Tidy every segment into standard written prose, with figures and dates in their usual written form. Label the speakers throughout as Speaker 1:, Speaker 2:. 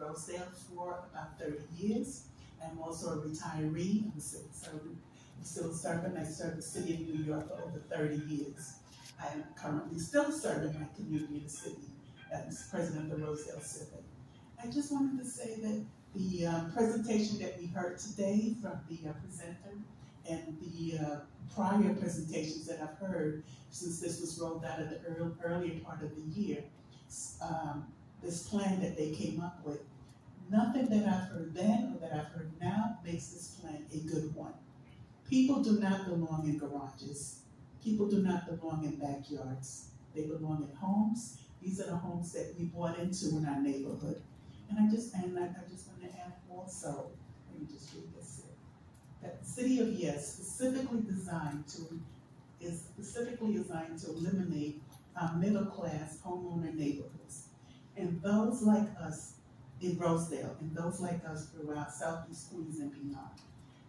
Speaker 1: Rosedale for about 30 years. I'm also a retiree. I'm a civil servant. I served the city of New York for over 30 years. I am currently still serving my community in the city as president of the Rosedale Civic. I just wanted to say that the presentation that we heard today from the presenter and the prior presentations that I've heard since this was rolled out at the earlier part of the year, this plan that they came up with, nothing that I've heard then or that I've heard now makes this plan a good one. People do not belong in garages. People do not belong in backyards. They belong in homes. These are the homes that we bought into in our neighborhood. And I just want to add also, let me just read this here, that the city of Yes is specifically designed to eliminate middle-class homeowner neighborhoods. And those like us in Rosedale, and those like us throughout Southeast Queens and beyond,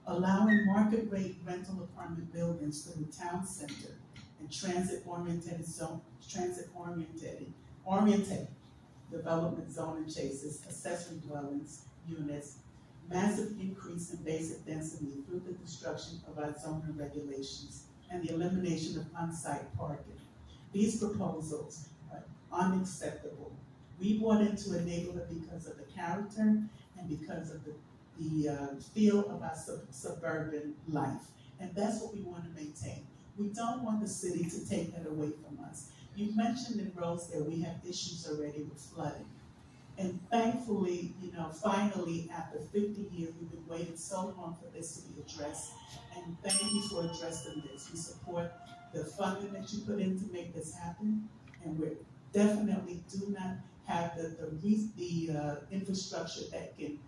Speaker 1: allowing market rate rental apartment buildings through town center and transit-oriented development zone chases, accessory dwellings, units, massive increase in basic density through the destruction of our zoning regulations and the elimination of on-site parking. These proposals are unacceptable. We bought into a neighborhood because of the character and because of the feel of our suburban life. And that's what we want to maintain. We don't want the city to take that away from us. You mentioned in Rosedale we have issues already with flooding. And thankfully, finally, after 50 years, we've been waiting so long for this to be addressed. And thank you for addressing this. We support the funding that you put in to make this happen. And we definitely do not have the infrastructure that can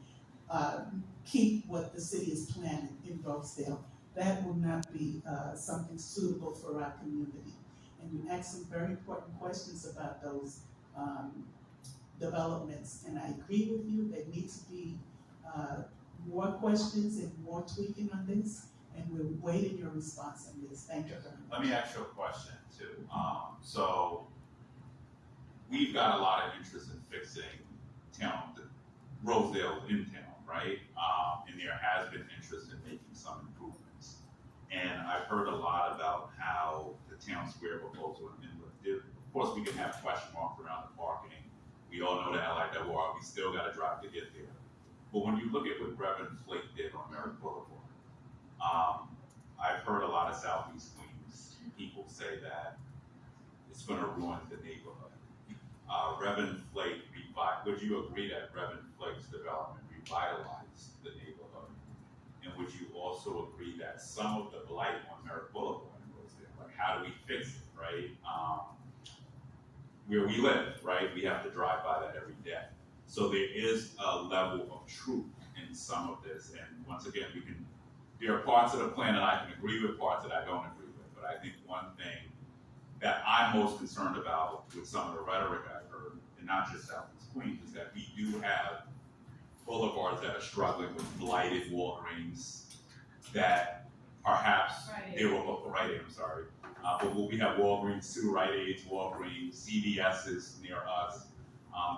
Speaker 1: keep what the city is planning in Rosedale. That will not be something suitable for our community. And you asked some very important questions about those developments, and I agree with you. There needs to be more questions and more tweaking on this, and we're waiting your response on this. Thank you very much.
Speaker 2: Let me ask you a question too. So we've got a lot of interest in fixing Rosedale in town, right? And there has been interest in making some improvements. And I've heard a lot about how the town square proposal in Inwood, of course we can have question marks around the parking. We all know that like that war, we still got to drive to get there. But when you look at what Reverend Flake did on Merritt Boulevard, I've heard a lot of Southeast Queens people say that it's going to ruin the neighborhood. Reverend Flake, would you agree that Reverend Flake's development revitalized the neighborhood? And would you also agree that some of the blight on Merritt Boulevard was there? Like, how do we fix it, right? Where we live, right? We have to drive by that every day. So there is a level of truth in some of this. And once again, there are parts of the plan that I can agree with, parts that I don't agree with. But I think one thing that I'm most concerned about with some of the rhetoric I've heard, and not just Southeast Queens, is that we do have boulevards that are struggling with blighted Walgreens that perhaps they were but we have Walgreens too, Rite Aids, Walgreens, CVS's near us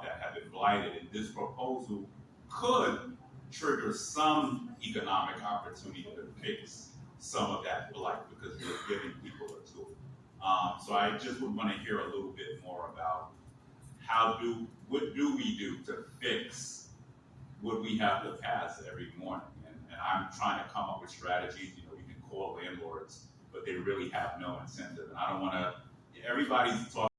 Speaker 2: that have been blighted. And this proposal could trigger some economic opportunity to fix some of that blight because we're giving people a tool. So I just would want to hear a little bit more about what do we do to fix what we have to pass every morning. And I'm trying to come up with strategies. We can call landlords, but they really have no incentive. And I don't want to, everybody's talking